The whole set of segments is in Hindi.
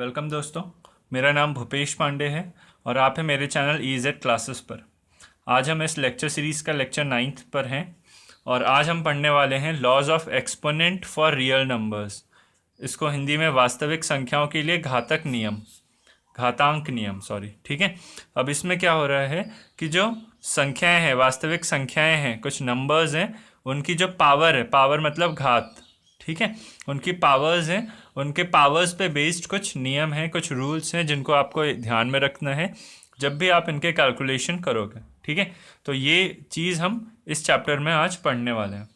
वेलकम दोस्तों। मेरा नाम भूपेश पांडे है और आप हैं मेरे चैनल EZ क्लासेस पर। आज हम इस लेक्चर सीरीज़ का लेक्चर 9th पर हैं और आज हम पढ़ने वाले हैं laws of exponent for real numbers. इसको हिंदी में वास्तविक संख्याओं के लिए घातांक नियम ठीक है। अब इसमें क्या हो रहा है कि जो संख्याएं हैं, वास्तविक संख्याएं हैं, कुछ नंबर्स हैं, उनकी जो पावर है, पावर मतलब घात, ठीक है, उनकी पावर्स हैं, उनके पावर्स पे बेस्ड कुछ नियम हैं, कुछ रूल्स हैं जिनको आपको ध्यान में रखना है जब भी आप इनके कैलकुलेशन करोगे, ठीक है। तो ये चीज़ हम इस चैप्टर में आज पढ़ने वाले हैं।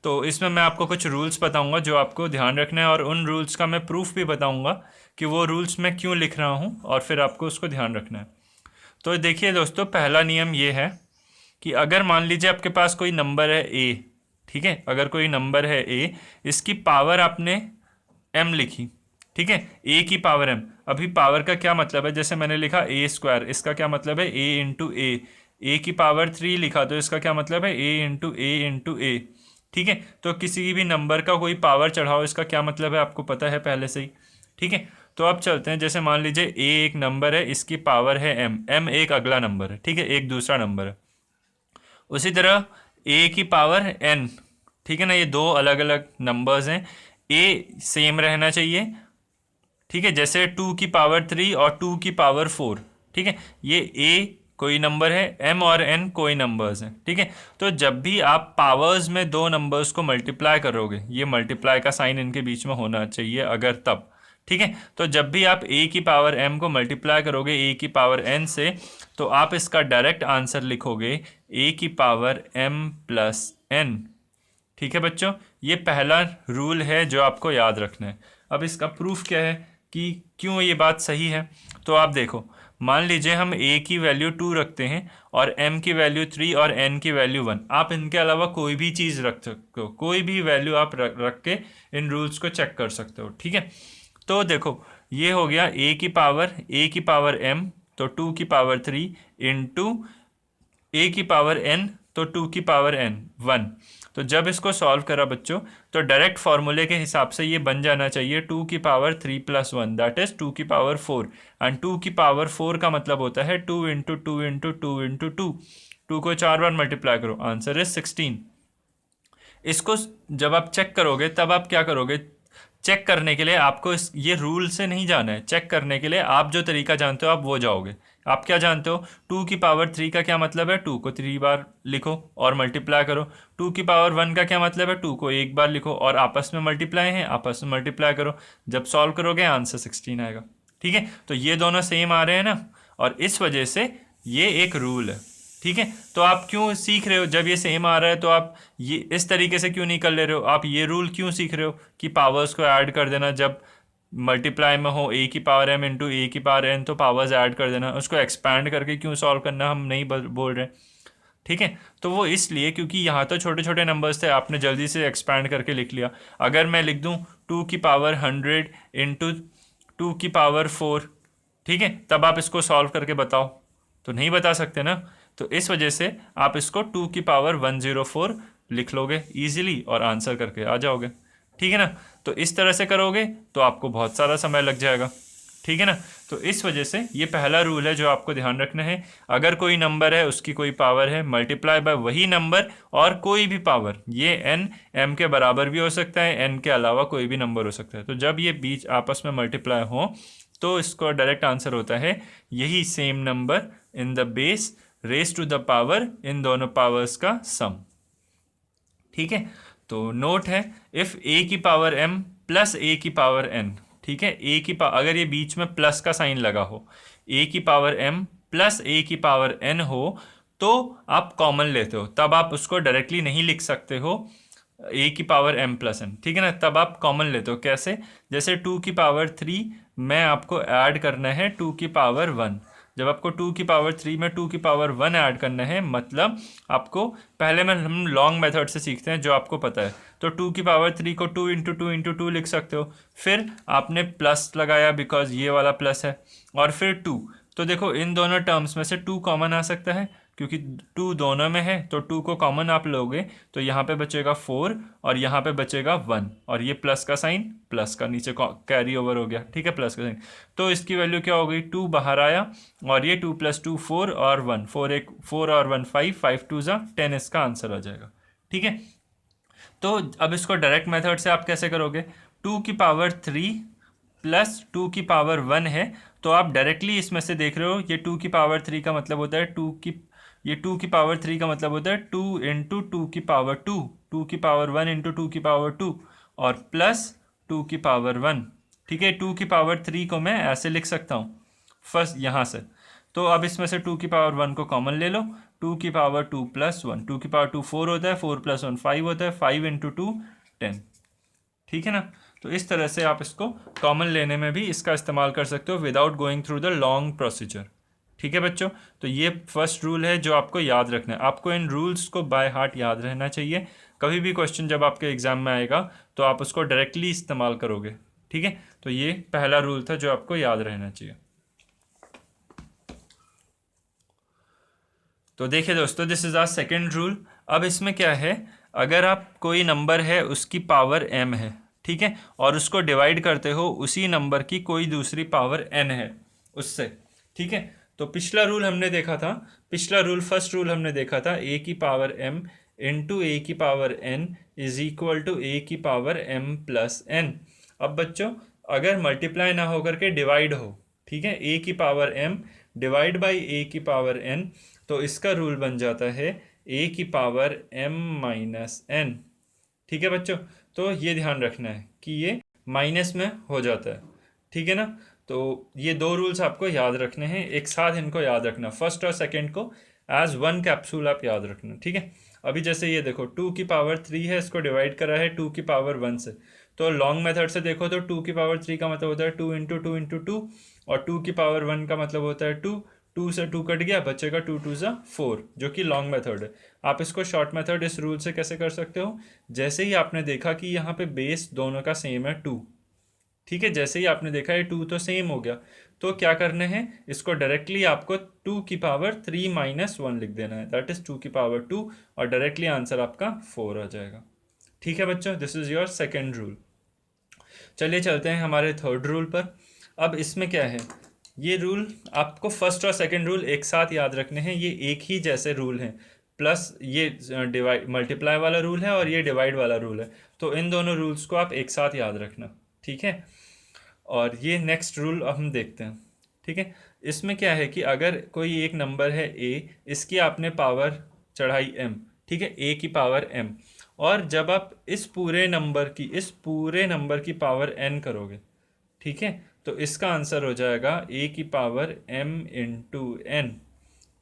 तो इसमें मैं आपको कुछ रूल्स बताऊंगा जो आपको ध्यान रखना है और उन रूल्स का मैं प्रूफ भी बताऊंगा कि वो रूल्स मैं क्यों लिख रहा हूँ और फिर आपको उसको ध्यान रखना है। तो देखिए दोस्तों, पहला नियम ये है कि अगर मान लीजिए आपके पास कोई नंबर है a, ठीक है, अगर कोई नंबर है a, इसकी पावर आपने m लिखी, ठीक है, a की पावर m। अभी पावर का क्या मतलब है, जैसे मैंने लिखा a², इसका क्या मतलब है a इंटू a की पावर 3 लिखा तो इसका क्या मतलब है a, ठीक है। तो किसी भी नंबर का कोई पावर चढ़ाओ, इसका क्या मतलब है आपको पता है पहले से ही, ठीक है। तो अब चलते हैं, जैसे मान लीजिए a एक नंबर है, इसकी पावर है m एक अगला नंबर है, ठीक है, एक दूसरा नंबर है। उसी तरह a की पावर n, ठीक है ना, ये दो अलग अलग नंबर्स हैं, a सेम रहना चाहिए, ठीक है, जैसे 2 की पावर 3 और 2 की पावर 4, ठीक है, ये a कोई नंबर है, m और n कोई नंबर्स हैं, ठीक है। तो जब भी आप पावर्स में दो नंबर्स को मल्टीप्लाई करोगे, ये मल्टीप्लाई का साइन इनके बीच में होना चाहिए अगर तब, ठीक है। तो जब भी आप a की पावर m को मल्टीप्लाई करोगे a की पावर n से, तो आप इसका डायरेक्ट आंसर लिखोगे a की पावर m प्लस n, ठीक है बच्चों। ये पहला रूल है जो आपको याद रखना है। अब इसका प्रूफ क्या है कि क्यों ये बात सही है, तो आप देखो, मान लीजिए हम a की वैल्यू 2 रखते हैं और m की वैल्यू 3 और n की वैल्यू 1। आप इनके अलावा कोई भी चीज़ रख सकते हो, कोई भी वैल्यू आप रख के इन रूल्स को चेक कर सकते हो, ठीक है। तो देखो, ये हो गया a की पावर m, तो 2 की पावर 3 इंटू a की पावर n, तो 2 की पावर n 1। तो जब इसको सॉल्व करा बच्चों, तो डायरेक्ट फार्मूले के हिसाब से ये बन जाना चाहिए 2 की पावर 3 प्लस 1, दैट इज 2 की पावर 4। एंड 2 की पावर 4 का मतलब होता है 2 इंटू 2 इंटू 2 इंटू 2। 2 को 4 बार मल्टीप्लाई करो, आंसर इज 16। इसको जब आप चेक करोगे तब आप क्या करोगे, चेक करने के लिए आपको ये रूल से नहीं जाना है, चेक करने के लिए आप जो तरीका जानते हो आप वो जाओगे। आप क्या जानते हो, 2 की पावर 3 का क्या मतलब है, 2 को 3 बार लिखो और मल्टीप्लाई करो। 2 की पावर 1 का क्या मतलब है, 2 को एक बार लिखो और आपस में मल्टीप्लाई है, आपस में मल्टीप्लाई करो। जब सॉल्व करोगे आंसर 16 आएगा, ठीक है। तो ये दोनों सेम आ रहे हैं ना, और इस वजह से ये एक रूल है, ठीक है। तो आप क्यों सीख रहे हो, जब ये सेम आ रहा है तो आप ये इस तरीके से क्यों नहीं कर ले रहे हो, आप ये रूल क्यों सीख रहे हो कि पावर्स को ऐड कर देना, जब मल्टीप्लाई में हो a की पावर m इंटू a की पावर n, तो पावर्स ऐड कर देना, उसको एक्सपैंड करके क्यों सॉल्व करना, हम नहीं बोल रहे, ठीक है। तो वो इसलिए क्योंकि यहाँ तो छोटे छोटे नंबर्स थे, आपने जल्दी से एक्सपैंड करके लिख लिया। अगर मैं लिख दूँ 2 की पावर 100 इंटू 2 की पावर 4, ठीक है, तब आप इसको सॉल्व करके बताओ, तो नहीं बता सकते ना। तो इस वजह से आप इसको 2 की पावर 104 लिख लोगे ईजिली और आंसर करके आ जाओगे, ठीक है ना। तो इस तरह से करोगे तो आपको बहुत सारा समय लग जाएगा, ठीक है ना। तो इस वजह से ये पहला रूल है जो आपको ध्यान रखना है। अगर कोई नंबर है, उसकी कोई पावर है, मल्टीप्लाई बाय वही नंबर और कोई भी पावर, ये n m के बराबर भी हो सकता है, n के अलावा कोई भी नंबर हो सकता है। तो जब ये बीच आपस में मल्टीप्लाई हो तो इसको डायरेक्ट आंसर होता है यही same number in the base raise to the power, इन दोनों पावर्स का सम, ठीक है। तो नोट है, इफ a की पावर m प्लस a की पावर n, ठीक है, अगर ये बीच में प्लस का साइन लगा हो, a की पावर m प्लस a की पावर n हो, तो आप कॉमन लेते हो, तब आप उसको डायरेक्टली नहीं लिख सकते हो a की पावर m प्लस n, ठीक है ना। तब आप कॉमन लेते हो, कैसे, जैसे 2 की पावर 3 में आपको ऐड करना है 2 की पावर 1। जब आपको 2 की पावर 3 में 2 की पावर 1 ऐड करना है, मतलब आपको पहले में हम लॉन्ग मेथड से सीखते हैं जो आपको पता है, तो 2 की पावर 3 को 2 इंटू 2 इंटू 2 लिख सकते हो। फिर आपने प्लस लगाया बिकॉज ये वाला प्लस है, और फिर 2, तो देखो इन दोनों टर्म्स में से 2 कॉमन आ सकता है, क्योंकि 2 दोनों में है, तो 2 को कॉमन आप लोगे तो यहाँ पे बचेगा 4 और यहाँ पे बचेगा 1, और ये प्लस का साइन, प्लस का नीचे कैरी ओवर हो गया, ठीक है, प्लस का साइन। तो इसकी वैल्यू क्या हो गई, 2 बाहर आया, और ये 2 + 2 4 और 1, 4 और 1 5, 5 2 ज़ा 10 इसका आंसर आ जाएगा, ठीक है। तो अब इसको डायरेक्ट मेथड से आप कैसे करोगे, 2 की पावर 3 प्लस 2 की पावर 1 है, तो आप डायरेक्टली इसमें से देख रहे हो, ये 2 की पावर 3 का मतलब होता है 2 की पावर 3 का मतलब होता है 2 इंटू 2 की पावर 2, 2 की पावर 1 इंटू 2 की पावर 2, और प्लस 2 की पावर 1, ठीक है। 2 की पावर 3 को मैं ऐसे लिख सकता हूँ फर्स्ट यहाँ से, तो अब इसमें से 2 की पावर 1 को कॉमन ले लो, 2 की पावर 2 प्लस 1, 2 की पावर 2 4 होता है, 4 + 1 5 होता है, 5 इंटू 2 10, ठीक है ना। तो इस तरह से आप इसको कॉमन लेने में भी इसका इस्तेमाल कर सकते हो without going through the long procedure, ठीक है बच्चों। तो ये फर्स्ट रूल है जो आपको याद रखना है, आपको इन रूल्स को बाय हार्ट याद रहना चाहिए। कभी भी क्वेश्चन जब आपके एग्जाम में आएगा तो आप उसको डायरेक्टली इस्तेमाल करोगे, ठीक है। तो ये पहला रूल था जो आपको याद रहना चाहिए। तो देखिए दोस्तों, this is our second rule. अब इसमें क्या है, अगर आप कोई नंबर है उसकी पावर m है, ठीक है, और उसको डिवाइड करते हो उसी नंबर की कोई दूसरी पावर n है उससे, ठीक है। तो पिछला रूल हमने देखा था, फर्स्ट रूल हमने देखा था a की पावर m इंटू a की power n is equal to a की पावर m प्लस n। अब बच्चों अगर मल्टीप्लाई ना होकर के डिवाइड हो, ठीक है, a की power m divide by a की पावर n, तो इसका रूल बन जाता है a की पावर m माइनस n, ठीक है बच्चों। तो ये ध्यान रखना है कि ये माइनस में हो जाता है, ठीक है ना। तो ये दो रूल्स आपको याद रखने हैं, एक साथ इनको याद रखना, फर्स्ट और सेकंड को एज वन कैप्सूल आप याद रखना, ठीक है। अभी जैसे ये देखो 2 की पावर 3 है, इसको डिवाइड करा है 2 की पावर 1 से, तो लॉन्ग मेथड से देखो तो 2 की पावर 3 का मतलब होता है 2 इंटू 2 इंटू 2, और 2 की पावर 1 का मतलब होता है 2, 2 से 2 कट गया, बचेगा 2 2 ज़ा 4, जो कि लॉन्ग मेथड है। आप इसको शॉर्ट मेथड इस रूल से कैसे कर सकते हो, जैसे ही आपने देखा कि यहाँ पे बेस दोनों का सेम है 2, ठीक है, जैसे ही आपने देखा ये 2 तो सेम हो गया, तो क्या करना है, इसको डायरेक्टली आपको 2 की पावर 3 माइनस 1 लिख देना है, दैट इज 2 की पावर 2, और डायरेक्टली आंसर आपका 4 आ जाएगा, ठीक है बच्चों। This is your second rule. चलिए चलते हैं हमारे थर्ड रूल पर। अब इसमें क्या है, ये रूल आपको फर्स्ट और सेकंड रूल एक साथ याद रखने हैं, ये एक ही जैसे रूल हैं, प्लस ये डिवाइड मल्टीप्लाई वाला रूल है और ये डिवाइड वाला रूल है, तो इन दोनों रूल्स को आप एक साथ याद रखना, ठीक है। और ये नेक्स्ट रूल अब हम देखते हैं, ठीक है। इसमें क्या है कि अगर कोई एक नंबर है a, इसकी आपने पावर चढ़ाई m, ठीक है, a की पावर m, और जब आप इस पूरे नंबर की पावर n करोगे, ठीक है, तो इसका आंसर हो जाएगा a की पावर m इंटू n,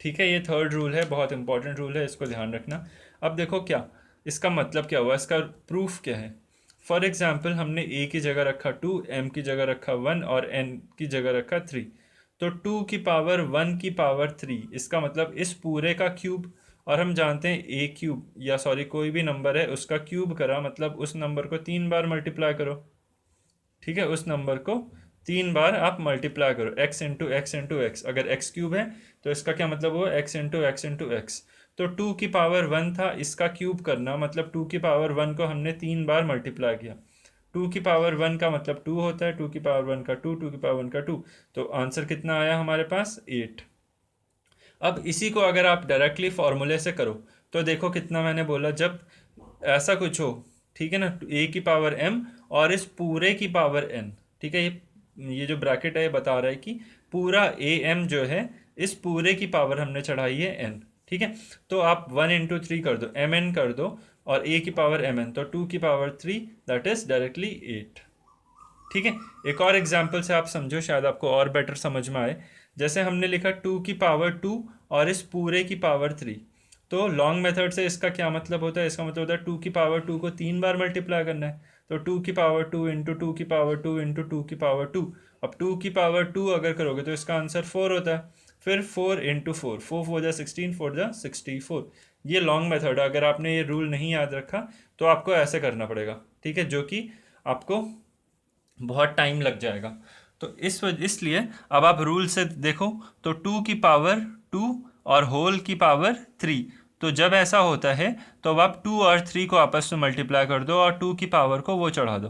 ठीक है। ये थर्ड रूल है, बहुत इंपॉर्टेंट रूल है, इसको ध्यान रखना। अब देखो क्या इसका मतलब क्या हुआ, इसका प्रूफ क्या है। फॉर एग्जाम्पल हमने a की जगह रखा 2, m की जगह रखा 1 और n की जगह रखा 3, तो 2 की पावर 1 की पावर 3, इसका मतलब इस पूरे का क्यूब, और हम जानते हैं a क्यूब या सॉरी कोई भी नंबर है उसका क्यूब करा मतलब उस नंबर को 3 बार मल्टीप्लाई करो, ठीक है, उस नंबर को 3 बार आप मल्टीप्लाई करो, x into x into x, अगर x क्यूब है तो इसका क्या मतलब हुआ x into x into x. तो 2 की पावर 1 था, इसका क्यूब करना मतलब 2 की पावर 1 को हमने 3 बार मल्टीप्लाई किया, 2 की पावर 1 का मतलब 2 होता है, 2 की पावर 1 का 2, 2 की पावर 1 का 2, तो आंसर कितना आया हमारे पास 8। अब इसी को अगर आप डायरेक्टली फॉर्मूले से करो तो देखो कितना मैंने बोला, जब ऐसा कुछ हो, ठीक है ना, a की पावर m और इस पूरे की पावर n, ठीक है, ये जो ब्रैकेट है ये बता रहा है कि पूरा a m जो है इस पूरे की पावर हमने चढ़ाई है n, ठीक है। तो आप 1 इंटू 3 कर दो, mn कर दो, और a की पावर mn, तो 2 की पावर 3 दैट इज डायरेक्टली 8, ठीक है। एक और एग्जाम्पल से आप समझो, शायद आपको और बेटर समझ में आए। जैसे हमने लिखा 2 की पावर 2 और इस पूरे की पावर 3, तो लॉन्ग मेथड से इसका क्या मतलब होता है, इसका मतलब होता है 2 की पावर 2 को 3 बार मल्टीप्लाई करना है, तो 2 की पावर 2 इंटू 2 की पावर 2 इंटू 2 की पावर 2, अब 2 की पावर 2 अगर करोगे तो इसका आंसर 4 होता है, फिर 4 इंटू 4, 4 4 जा 16, 4 जा 64। ये लॉन्ग मेथड है, अगर आपने ये रूल नहीं याद रखा तो आपको ऐसे करना पड़ेगा, ठीक है, जो कि आपको बहुत टाइम लग जाएगा। तो इसलिए अब आप रूल से देखो तो 2 की पावर 2 और होल की पावर 3, तो जब ऐसा होता है तो अब आप 2 और 3 को आपस में मल्टीप्लाई कर दो और 2 की पावर को वो चढ़ा दो,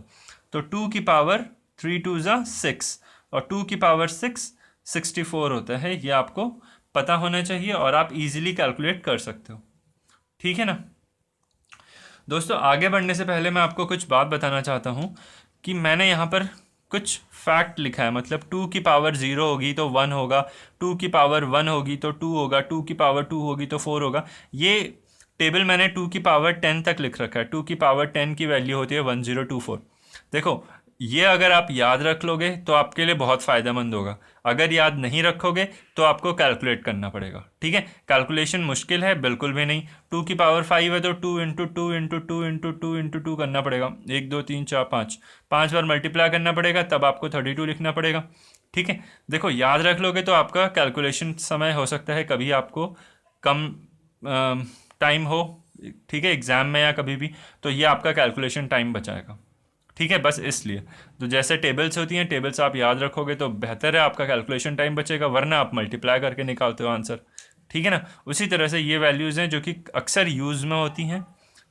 तो 2 की पावर 3 2 ज़ा 6 और 2 की पावर 6 64 होता है। ये आपको पता होना चाहिए और आप इजीली कैलकुलेट कर सकते हो, ठीक है ना दोस्तों। आगे बढ़ने से पहले मैं आपको कुछ बात बताना चाहता हूँ कि मैंने यहाँ पर कुछ फैक्ट लिखा है, मतलब 2 की पावर 0 होगी तो 1 होगा, 2 की पावर 1 होगी तो 2 होगा, 2 की पावर 2 होगी तो 4 होगा। ये टेबल मैंने 2 की पावर 10 तक लिख रखा है। 2 की पावर 10 की वैल्यू होती है 1024। देखो ये अगर आप याद रख लोगे तो आपके लिए बहुत फ़ायदेमंद होगा, अगर याद नहीं रखोगे तो आपको कैलकुलेट करना पड़ेगा, ठीक है। कैलकुलेशन मुश्किल है बिल्कुल भी नहीं। 2 की पावर 5 है तो 2 इंटू 2 इंटू 2 इंटू 2 इंटू 2 करना पड़ेगा, 1 2 3 4 5 बार मल्टीप्लाई करना पड़ेगा, तब आपको 32 लिखना पड़ेगा, ठीक है। देखो याद रख लोगे तो आपका कैलकुलेशन समय हो सकता है कभी आपको कम टाइम हो, ठीक है, एग्ज़ाम में या कभी भी, तो ये आपका कैलकुलेशन टाइम बचाएगा, ठीक है। बस इसलिए तो जैसे टेबल्स होती हैं, टेबल्स आप याद रखोगे तो बेहतर है, आपका कैलकुलेशन टाइम बचेगा, वरना आप मल्टीप्लाई करके निकालते हो आंसर, ठीक है ना। उसी तरह से ये वैल्यूज़ हैं जो कि अक्सर यूज़ में होती हैं,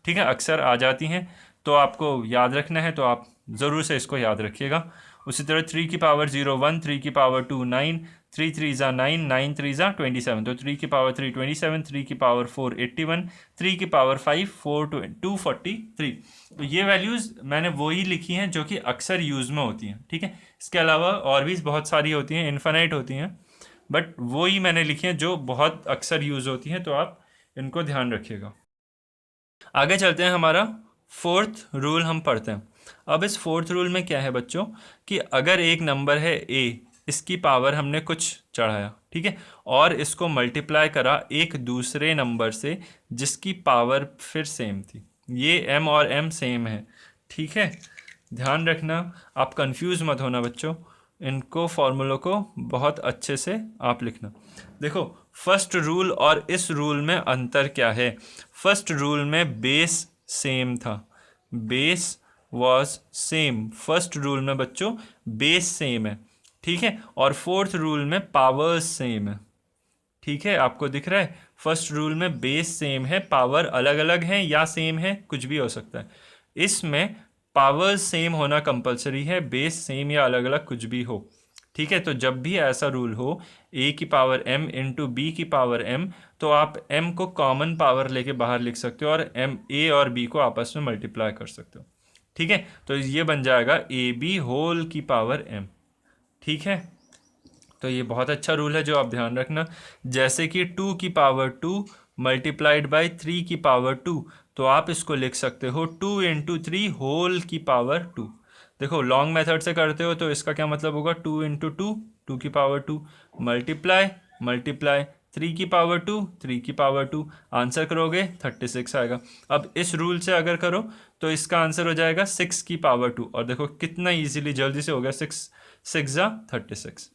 ठीक है, अक्सर आ जाती हैं, तो आपको याद रखना है, तो आप ज़रूर से इसको याद रखिएगा। उसी तरह 3 की पावर 0 1, 3 की पावर 2 9, 3 3 ज़ा 9, 9 3 ज़ा 27, तो 3 की पावर 3 27, 3 की पावर 4 81, 3 की पावर 5 4 243। तो ये वैल्यूज़ मैंने वही लिखी हैं जो कि अक्सर यूज़ में होती हैं, ठीक है। इसके अलावा और भी बहुत सारी होती हैं, इन्फिनाइट होती हैं, बट वही मैंने लिखी हैं जो बहुत अक्सर यूज़ होती हैं, तो आप इनको ध्यान रखिएगा। आगे चलते हैं, हमारा फोर्थ रूल हम पढ़ते हैं। अब इस फोर्थ रूल में क्या है बच्चों कि अगर एक नंबर है a, इसकी पावर हमने कुछ चढ़ाया, ठीक है, और इसको मल्टीप्लाई करा एक दूसरे नंबर से जिसकी पावर फिर सेम थी, ये m और m सेम है, ठीक है। ध्यान रखना, आप कंफ्यूज मत होना बच्चों, इनको फॉर्मूलों को बहुत अच्छे से आप लिखना। देखो फर्स्ट रूल और इस रूल में अंतर क्या है। फर्स्ट रूल में बेस सेम था, base was same, first rule में बच्चों बेस सेम है, ठीक है, और फोर्थ रूल में पावर्स सेम है, ठीक है। आपको दिख रहा है, फर्स्ट रूल में बेस सेम है, पावर अलग अलग हैं या सेम है, कुछ भी हो सकता है। इसमें पावर्स सेम होना कंपलसरी है, बेस सेम या अलग अलग कुछ भी हो, ठीक है। तो जब भी ऐसा रूल हो a की पावर m इंटू बी की पावर m, तो आप m को कॉमन पावर लेके बाहर लिख सकते हो और a और b को आपस में मल्टीप्लाई कर सकते हो, ठीक है। तो ये बन जाएगा ab होल की पावर m, ठीक है। तो ये बहुत अच्छा रूल है जो आप ध्यान रखना। जैसे कि 2 की पावर 2 मल्टीप्लाइड बाई 3 की पावर 2, तो आप इसको लिख सकते हो 2 इंटू 3 होल की पावर 2। देखो लॉन्ग मेथड से करते हो तो इसका क्या मतलब होगा, 2 इंटू 2 2 की पावर 2 मल्टीप्लाई मल्टीप्लाई 3 की पावर 2 3 की पावर 2, आंसर करोगे 36 आएगा। अब इस रूल से अगर करो तो इसका आंसर हो जाएगा 6 की पावर 2, और देखो कितना इजीली जल्दी से हो गया, 6 6 ज़ा 36,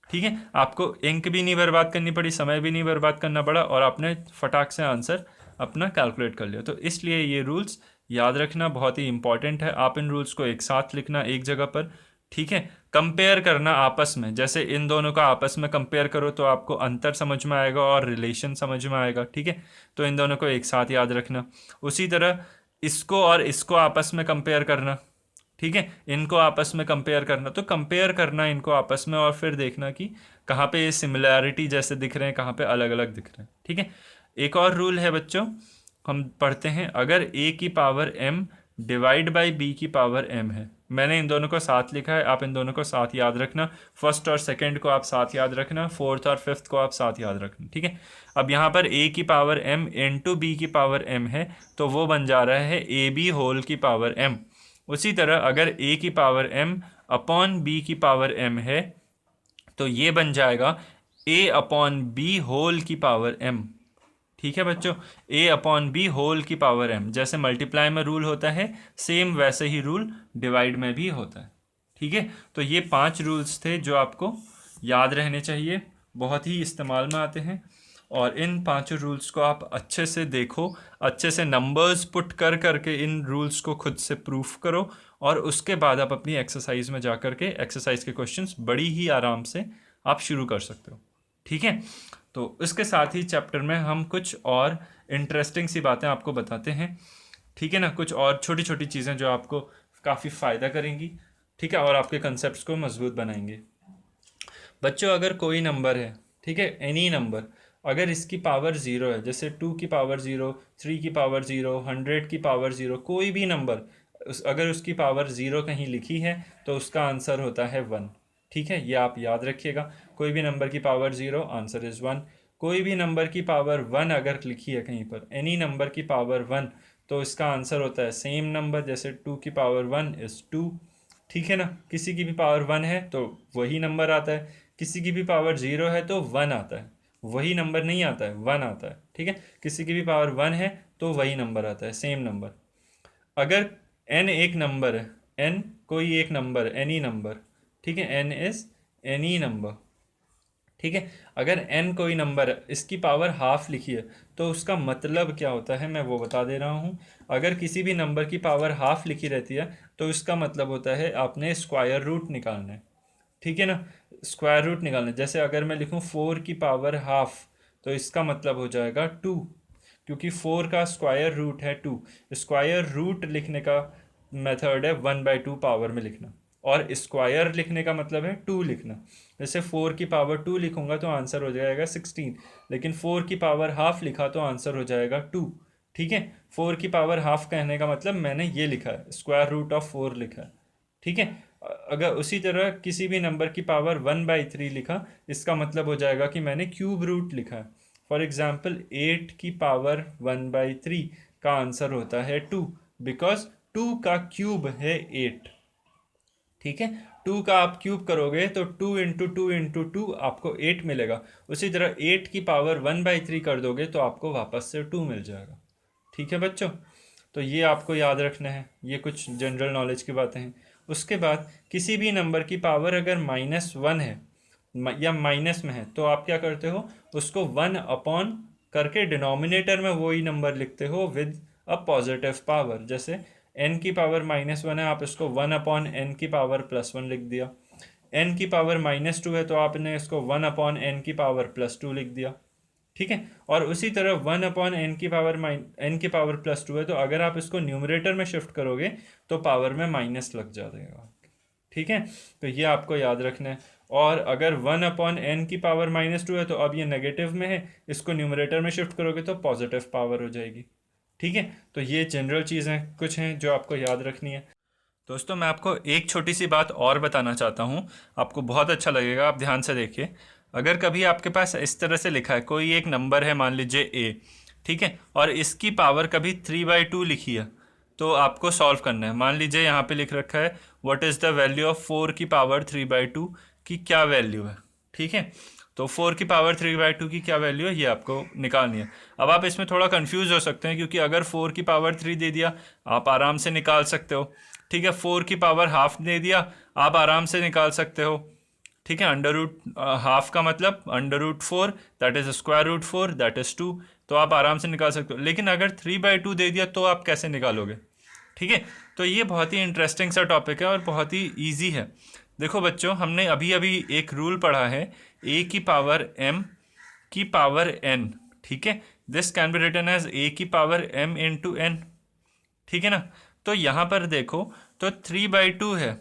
ठीक है। आपको इंक भी नहीं बर्बाद करनी पड़ी, समय भी नहीं बर्बाद करना पड़ा, और आपने फटाक से आंसर अपना कैलकुलेट कर लिया। तो इसलिए ये रूल्स याद रखना बहुत ही इंपॉर्टेंट है। आप इन रूल्स को एक साथ लिखना एक जगह पर, ठीक है। कंपेयर करना आपस में, जैसे इन दोनों का आपस में कंपेयर करो तो आपको अंतर समझ में आएगा और रिलेशन समझ में आएगा, ठीक है। तो इन दोनों को एक साथ याद रखना। उसी तरह इसको और इसको आपस में कंपेयर करना, ठीक है, इनको आपस में कंपेयर करना, तो कंपेयर करना इनको आपस में और फिर देखना कि कहाँ पे ये सिमिलैरिटी जैसे दिख रहे हैं, कहाँ पे अलग अलग दिख रहे हैं, ठीक है। एक और रूल है बच्चों, हम पढ़ते हैं, अगर a की power m divide by b की पावर m है, मैंने इन दोनों को साथ लिखा है, आप इन दोनों को साथ याद रखना, फर्स्ट और सेकंड को आप साथ याद रखना, फोर्थ और फिफ्थ को आप साथ याद रखना, ठीक है। अब यहाँ पर a की पावर m इंटू b की पावर m है, तो वो बन जा रहा है ab होल की पावर m। उसी तरह अगर a की पावर m अपॉन b की पावर m है, तो ये बन जाएगा a अपॉन b होल की पावर m, ठीक है बच्चों, a अपॉन b होल की पावर m। जैसे मल्टीप्लाई में रूल होता है, सेम वैसे ही रूल डिवाइड में भी होता है, ठीक है। तो ये 5 रूल्स थे जो आपको याद रहने चाहिए, बहुत ही इस्तेमाल में आते हैं। और इन पांचों रूल्स को आप अच्छे से देखो, अच्छे से नंबर्स पुट कर करके इन रूल्स को खुद से प्रूफ करो, और उसके बाद आप अपनी एक्सरसाइज में जा कर के एक्सरसाइज के क्वेश्चंस बड़ी ही आराम से आप शुरू कर सकते हो। ठीक है, तो इसके साथ ही चैप्टर में हम कुछ और इंटरेस्टिंग सी बातें आपको बताते हैं। ठीक है ना, कुछ और छोटी छोटी चीज़ें जो आपको काफ़ी फ़ायदा करेंगी। ठीक है, और आपके कंसेप्ट को मजबूत बनाएंगे। बच्चों, अगर कोई नंबर है, ठीक है, एनी नंबर, अगर इसकी पावर ज़ीरो है, जैसे 2 की पावर ज़ीरो, 3 की पावर ज़ीरो, 100 की पावर ज़ीरो, कोई भी नंबर अगर उसकी पावर ज़ीरो कहीं लिखी है तो उसका आंसर होता है 1। ठीक है, ये आप याद रखिएगा। कोई भी नंबर की पावर ज़ीरो, आंसर इज़ 1। कोई भी नंबर की पावर 1 अगर लिखी है कहीं पर, एनी नंबर की पावर 1, तो इसका आंसर होता है सेम नंबर, जैसे 2 की पावर 1 इज़ 2। ठीक है ना, किसी की भी पावर 1 है तो वही नंबर आता है, किसी की भी पावर 0 है तो 1 आता है, वही नंबर नहीं आता है, 1 आता है। ठीक है, किसी की भी पावर 1 है तो वही नंबर आता है, सेम नंबर। अगर n एक नंबर है, n कोई एक नंबर, एनी नंबर, ठीक है, n इज एनी नंबर। ठीक है, अगर n कोई नंबर है, इसकी पावर हाफ लिखी है, तो उसका मतलब क्या होता है मैं वो बता दे रहा हूँ। अगर किसी भी नंबर की पावर हाफ लिखी रहती है तो इसका मतलब होता है आपने स्क्वायर रूट निकालना है। ठीक है ना, स्क्वायर रूट निकालना है। जैसे अगर मैं लिखूँ 4 की पावर हाफ, तो इसका मतलब हो जाएगा 2, क्योंकि 4 का स्क्वायर रूट है 2। स्क्वायर रूट लिखने का मेथड है 1/2 पावर में लिखना, और स्क्वायर लिखने का मतलब है 2 लिखना। जैसे 4 की पावर 2 लिखूंगा तो आंसर हो जाएगा 16, लेकिन 4 की पावर हाफ लिखा तो आंसर हो जाएगा 2। ठीक है, 4 की पावर हाफ कहने का मतलब मैंने ये लिखा है, स्क्वायर रूट ऑफ 4 लिखा है। ठीक है, अगर उसी तरह किसी भी नंबर की पावर 1/3 लिखा, इसका मतलब हो जाएगा कि मैंने क्यूब रूट लिखा है। फॉर एग्जाम्पल 8 की पावर 1/3 का आंसर होता है 2, बिकॉज 2 का क्यूब है 8। ठीक है, 2 का आप क्यूब करोगे तो 2 × 2 × 2 आपको 8 मिलेगा। उसी तरह 8 की पावर 1/3 कर दोगे तो आपको वापस से 2 मिल जाएगा। ठीक है बच्चों, तो ये आपको याद रखना है, ये कुछ जनरल नॉलेज की बातें हैं। उसके बाद किसी भी नंबर की पावर अगर -1 है या माइनस में है, तो आप क्या करते हो, उसको 1 अपॉन करके डिनोमिनेटर में वही नंबर लिखते हो विद अ पॉजिटिव पावर। जैसे n की पावर -1 है, आप इसको 1 अपॉन n की पावर +1 लिख दिया। n की पावर -2 है तो आपने इसको 1 अपॉन n की पावर +2 लिख दिया। ठीक है, और उसी तरह 1 अपॉन n की पावर +2 है, तो अगर आप इसको न्यूमरेटर में शिफ्ट करोगे तो पावर में माइनस लग जाएगा। ठीक है, तो ये आपको याद रखना है। और अगर 1 अपॉन n की पावर -2 है तो अब ये नेगेटिव में है, इसको न्यूमरेटर में शिफ्ट करोगे तो पॉजिटिव पावर हो जाएगी। ठीक है, तो ये जनरल चीज़ें कुछ हैं जो आपको याद रखनी है। दोस्तों, मैं आपको एक छोटी सी बात और बताना चाहता हूँ, आपको बहुत अच्छा लगेगा, आप ध्यान से देखिए। अगर कभी आपके पास इस तरह से लिखा है, कोई एक नंबर है, मान लीजिए a, ठीक है, और इसकी पावर कभी 3/2 लिखी है, तो आपको सॉल्व करना है। मान लीजिए यहाँ पे लिख रखा है what is the value of 4 की पावर 3/2 की क्या वैल्यू है। ठीक है, तो 4 की पावर 3/2 की क्या वैल्यू है ये आपको निकालनी है। अब आप इसमें थोड़ा कंफ्यूज हो सकते हैं, क्योंकि अगर 4 की पावर 3 दे दिया आप आराम से निकाल सकते हो। ठीक है, 4 की पावर हाफ दे दिया आप आराम से निकाल सकते हो। ठीक है, अंडर रूट हाफ का मतलब √4, दैट इज √4, दैट इज 2, तो आप आराम से निकाल सकते हो। लेकिन अगर 3/2 दे दिया तो आप कैसे निकालोगे। ठीक है, तो ये बहुत ही इंटरेस्टिंग सा टॉपिक है और बहुत ही ईजी है। देखो बच्चों, हमने अभी अभी एक रूल पढ़ा है, a की पावर m की पावर n। ठीक है, this can be written as a की पावर m × n। ठीक है ना, तो यहाँ पर देखो तो 3/2 है,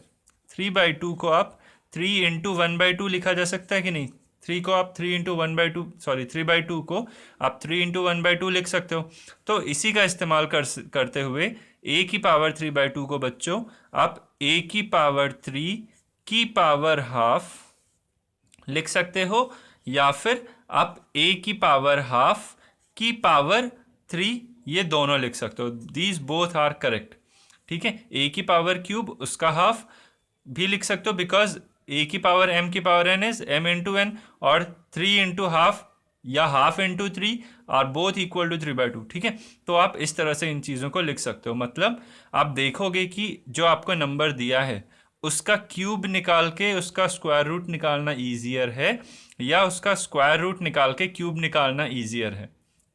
3/2 को आप 3 × 1/2 लिखा जा सकता है कि नहीं। 3 को आप 3 × 1/2, सॉरी 3/2 को आप 3 × 1/2 लिख सकते हो। तो इसी का इस्तेमाल करते हुए a की पावर 3/2 को बच्चों आप a की पावर 3 की पावर हाफ लिख सकते हो, या फिर आप a की पावर हाफ की पावर 3, ये दोनों लिख सकते हो। These both are correct. ठीक है, a की पावर क्यूब उसका हाफ भी लिख सकते हो, बिकॉज a की पावर m की power n is m × n, और 3 × हाफ या half × 3 are both equal to 3/2। ठीक है, तो आप इस तरह से इन चीज़ों को लिख सकते हो। मतलब आप देखोगे कि जो आपको नंबर दिया है उसका क्यूब निकाल के उसका स्क्वायर रूट निकालना ईजियर है या उसका स्क्वायर रूट निकाल के क्यूब निकालना ईजियर है।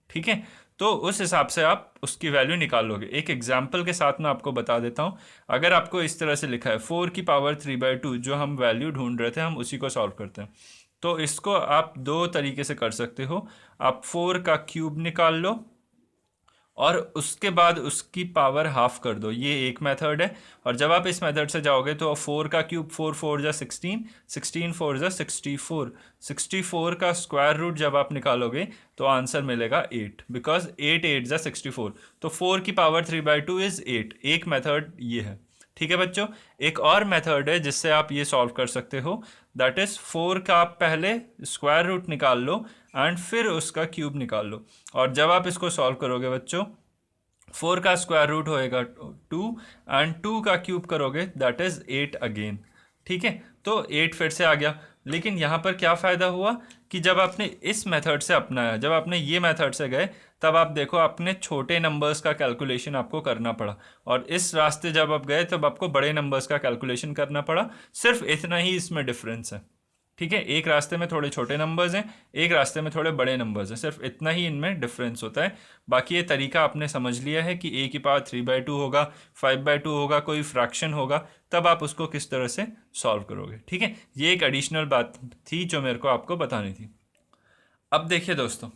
ठीक है, तो उस हिसाब से आप उसकी वैल्यू निकाल लोगे। एक एग्जाम्पल के साथ मैं आपको बता देता हूँ। अगर आपको इस तरह से लिखा है 4⁻³ जो हम वैल्यू ढूंढ रहे थे, हम उसी को सॉल्व करते हैं। तो इसको आप दो तरीके से कर सकते हो। आप 4 का क्यूब निकाल लो और उसके बाद उसकी पावर हाफ कर दो, ये एक मेथड है। और जब आप इस मेथड से जाओगे तो 4 का क्यूब 4 4 जा 16, 16 4 जा 64, 64 का स्क्वायर रूट जब आप निकालोगे तो आंसर मिलेगा 8, बिकॉज 8 8 जा 64। तो 4⁻³ इज 8। एक मेथड ये है। ठीक है बच्चों, एक और मेथड है जिससे आप ये सॉल्व कर सकते हो, दैट इज 4 का आप पहले स्क्वायर रूट निकाल लो एंड फिर उसका क्यूब निकाल लो। और जब आप इसको सॉल्व करोगे बच्चों, 4 का स्क्वायर रूट होएगा 2 एंड 2 का क्यूब करोगे दैट इज 8 अगेन। ठीक है, तो 8 फिर से आ गया। लेकिन यहाँ पर क्या फ़ायदा हुआ कि जब आपने इस मेथड से अपनाया, जब आपने ये मेथड से गए, तब आप देखो अपने छोटे नंबर्स का कैलकुलेशन आपको करना पड़ा, और इस रास्ते जब आप गए तब आपको बड़े नंबर्स का कैलकुलेशन करना पड़ा। सिर्फ इतना ही इसमें डिफरेंस है। ठीक है, एक रास्ते में थोड़े छोटे नंबर्स हैं, एक रास्ते में थोड़े बड़े नंबर्स हैं, सिर्फ इतना ही इनमें डिफरेंस होता है। बाकी ये तरीका आपने समझ लिया है कि a⁻³ होगा, 5/2 होगा, कोई फ्रैक्शन होगा, तब आप उसको किस तरह से सॉल्व करोगे। ठीक है, ये एक एडिशनल बात थी जो मेरे को आपको बतानी थी। अब देखिए दोस्तों,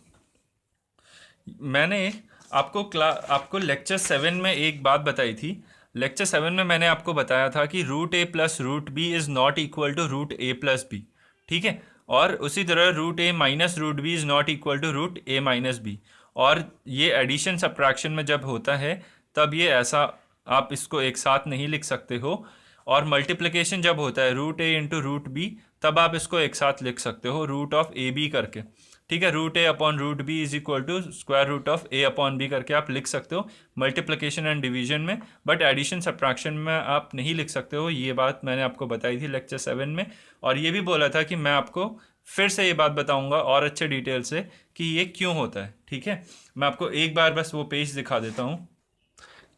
मैंने आपको लेक्चर 7 में एक बात बताई थी। लेक्चर 7 में मैंने आपको बताया था कि √a + √b is not equal to √a + b। ठीक है, और उसी तरह √a - √b is not equal to √a - b। और ये एडिशन सब्ट्रैक्शन में जब होता है तब ये ऐसा आप इसको एक साथ नहीं लिख सकते हो। और मल्टीप्लिकेशन जब होता है √a × √b, तब आप इसको एक साथ लिख सकते हो √ab करके। ठीक है, √a/√b is equal to √a/b करके आप लिख सकते हो मल्टीप्लिकेशन एंड डिवीजन में। बट एडिशन सब्ट्रैक्शन में आप नहीं लिख सकते हो। ये बात मैंने आपको बताई थी लेक्चर 7 में, और ये भी बोला था कि मैं आपको फिर से ये बात बताऊंगा और अच्छे डिटेल से कि ये क्यों होता है। ठीक है, मैं आपको एक बार बस वो पेज दिखा देता हूँ।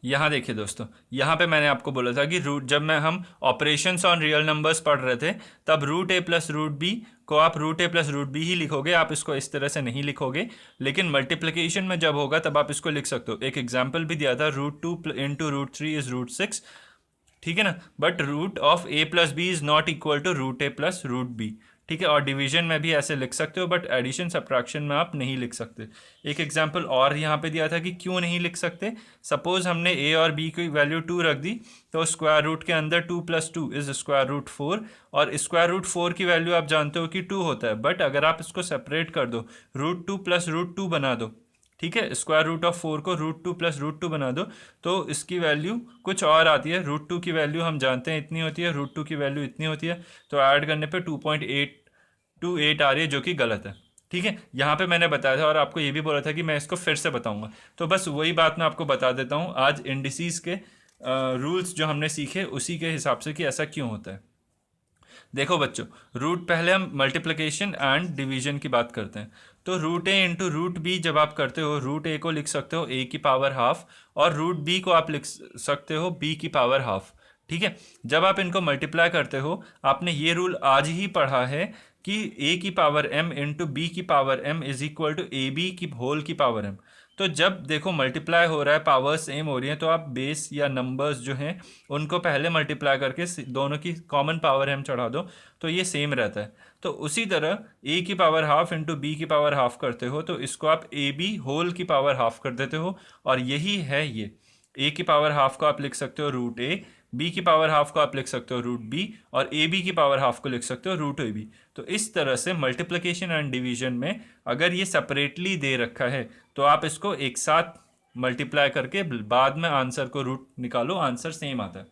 यहाँ देखिए दोस्तों, यहाँ पे मैंने आपको बोला था कि जब हम ऑपरेशंस ऑन रियल नंबर्स पढ़ रहे थे, तब √a + √b को आप √a + √b ही लिखोगे, आप इसको इस तरह से नहीं लिखोगे। लेकिन मल्टीप्लिकेशन में जब होगा तब आप इसको लिख सकते हो। एक एग्जाम्पल भी दिया था, √2 × √3 इज √6। ठीक है ना, but √a + b is not equal to √a + √b। ठीक है, और डिवीजन में भी ऐसे लिख सकते हो, बट एडिशन सब्ट्रैक्शन में आप नहीं लिख सकते। एक एग्जांपल और यहाँ पे दिया था कि क्यों नहीं लिख सकते। सपोज हमने a और b की वैल्यू 2 रख दी, तो स्क्वायर रूट के अंदर 2 + 2 इज √4, और √4 की वैल्यू आप जानते हो कि 2 होता है। बट अगर आप इसको सेपरेट कर दो, √2 + √2 बना दो, ठीक है, √4 को √2 + √2 बना दो, तो इसकी वैल्यू कुछ और आती है। √2 की वैल्यू हम जानते हैं इतनी होती है, √2 की वैल्यू इतनी होती है, तो ऐड करने पे 2.828 आ रही है, जो कि गलत है। ठीक है, यहाँ पे मैंने बताया था और आपको ये भी बोला था कि मैं इसको फिर से बताऊंगा, तो बस वही बात मैं आपको बता देता हूँ आज इंडिसेस के रूल्स जो हमने सीखे उसी के हिसाब से कि ऐसा क्यों होता है। देखो बच्चों, पहले हम मल्टीप्लिकेशन एंड डिवीजन की बात करते हैं। तो √a × √b जब आप करते हो, √a को लिख सकते हो a की पावर हाफ, और √b को आप लिख सकते हो b की पावर हाफ। ठीक है, जब आप इनको मल्टीप्लाई करते हो, आपने ये रूल आज ही पढ़ा है कि a की पावर m × b की power m is equal to ab की होल की पावर m। तो जब देखो मल्टीप्लाई हो रहा है, पावर सेम हो रही है, तो आप बेस या नंबर्स जो हैं उनको पहले मल्टीप्लाई करके दोनों की कॉमन पावर m चढ़ा दो, तो ये सेम रहता है। तो उसी तरह a की पावर हाफ × b की पावर हाफ करते हो, तो इसको आप ab होल की पावर हाफ कर देते हो, और यही है ये। a की पावर हाफ को आप लिख सकते हो √a, b की पावर हाफ को आप लिख सकते हो √b, और ab की पावर हाफ को लिख सकते हो √ab। तो इस तरह से मल्टीप्लिकेशन एंड डिवीजन में अगर ये सेपरेटली दे रखा है, तो आप इसको एक साथ मल्टीप्लाई करके बाद में आंसर को रूट निकालो, आंसर सेम आता है।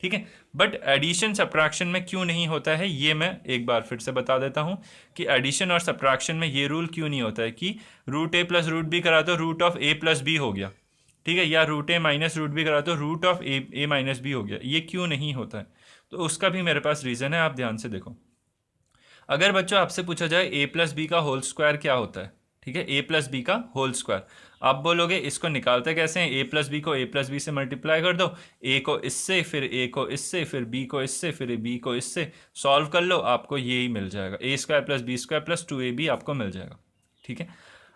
ठीक है, बट एडिशन सब्ट्रैक्शन में क्यों नहीं होता है, ये मैं एक बार फिर से बता देता हूँ कि एडिशन और सब्ट्रैक्शन में ये रूल क्यों नहीं होता है कि √a + √b करा तो √a + b हो गया, ठीक है, या √a - √b करा तो √a - b हो गया। ये क्यों नहीं होता है, तो उसका भी मेरे पास रीज़न है, आप ध्यान से देखो। अगर बच्चों आपसे पूछा जाए a + b का होल स्क्वायर क्या होता है, ठीक है, ए प्लस बी का होल स्क्वायर। आप बोलोगे इसको निकालते कैसे हैं, ए प्लस बी को ए प्लस बी से मल्टीप्लाई कर दो, ए को इससे, फिर ए को इससे, फिर बी को इससे, फिर बी को इससे, सॉल्व कर लो, आपको यही मिल जाएगा, A square plus B square plus 2ab आपको मिल जाएगा। ठीक है,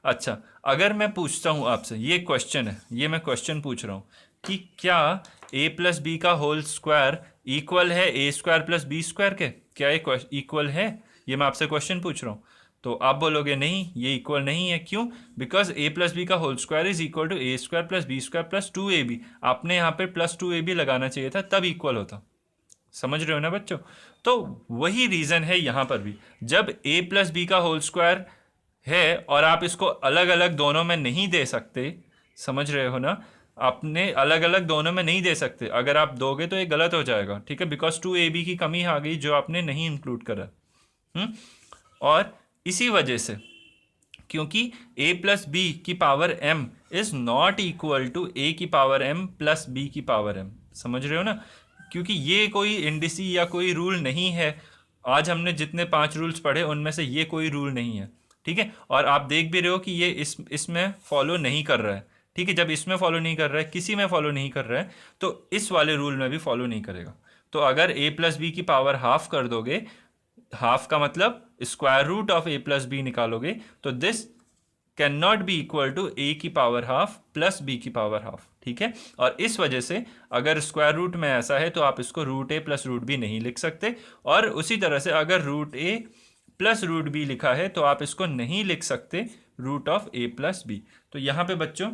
अच्छा अगर मैं पूछता हूँ आपसे, ये क्वेश्चन है, ये मैं क्वेश्चन पूछ रहा हूँ कि क्या ए प्लस बी का होल स्क्वायर इक्वल है ए स्क्वायर प्लस बी स्क्वायर के, क्या ये इक्वल है, ये मैं आपसे क्वेश्चन पूछ रहा हूँ। तो आप बोलोगे नहीं, ये इक्वल नहीं है, क्यों, बिकॉज ए प्लस बी का whole square is equal to A square plus B square plus 2ab। आपने यहाँ पे प्लस 2ab लगाना चाहिए था, तब इक्वल होता। समझ रहे हो ना बच्चों। तो वही रीज़न है यहाँ पर भी, जब ए प्लस बी का होल स्क्वायर है और आप इसको अलग अलग दोनों में नहीं दे सकते, समझ रहे हो ना, आपने अलग अलग दोनों में नहीं दे सकते, अगर आप दोगे तो ये गलत हो जाएगा। ठीक है, बिकॉज 2ab की कमी आ गई जो आपने नहीं इंक्लूड करा। और इसी वजह से, क्योंकि a प्लस बी की power m is not equal to a की पावर m प्लस b की पावर m। समझ रहे हो ना, क्योंकि ये कोई इंडिसी या कोई रूल नहीं है। आज हमने जितने 5 रूल्स पढ़े उनमें से ये कोई रूल नहीं है। ठीक है, और आप देख भी रहे हो कि ये इसमें फॉलो नहीं कर रहा है। ठीक है, जब इसमें फॉलो नहीं कर रहा है, किसी में फॉलो नहीं कर रहा है, तो इस वाले रूल में भी फॉलो नहीं करेगा। तो अगर a प्लस बी की पावर हाफ कर दोगे, हाफ का मतलब square root of A plus B निकालोगे, तो this can not be equal to A की पावर हाफ प्लस बी की पावर हाफ। ठीक है, और इस वजह से अगर स्क्वायर रूट में ऐसा है तो आप इसको root A plus root B नहीं लिख सकते, और उसी तरह से अगर root A plus root B लिखा है तो आप इसको नहीं लिख सकते root of A plus B. तो यहाँ पे बच्चों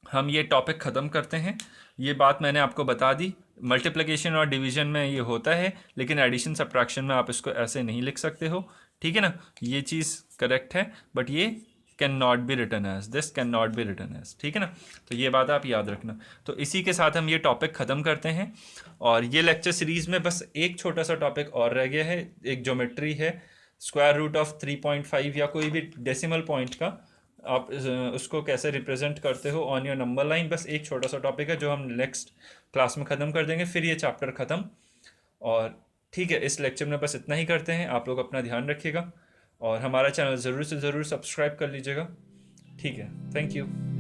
हम ये टॉपिक ख़त्म करते हैं। ये बात मैंने आपको बता दी, मल्टीप्लिकेशन और डिवीजन में ये होता है, लेकिन एडिशन सब्ट्रैक्शन में आप इसको ऐसे नहीं लिख सकते हो। ठीक है ना, ये चीज़ करेक्ट है, बट ये can not be written as, this can not be written as. ठीक है ना, तो ये बात आप याद रखना। तो इसी के साथ हम ये टॉपिक ख़त्म करते हैं, और ये लेक्चर सीरीज़ में बस एक छोटा सा टॉपिक और रह गया है, एक ज्योमेट्री है, स्क्वायर रूट ऑफ 3.5 या कोई भी डेसिमल पॉइंट का आप उसको कैसे रिप्रेजेंट करते हो ऑन योर नंबर लाइन। बस एक छोटा सा टॉपिक है जो हम नेक्स्ट क्लास में ख़त्म कर देंगे, फिर ये चैप्टर ख़त्म। और ठीक है, इस लेक्चर में बस इतना ही करते हैं। आप लोग अपना ध्यान रखिएगा और हमारा चैनल ज़रूर से ज़रूर सब्सक्राइब कर लीजिएगा। ठीक है, थैंक यू।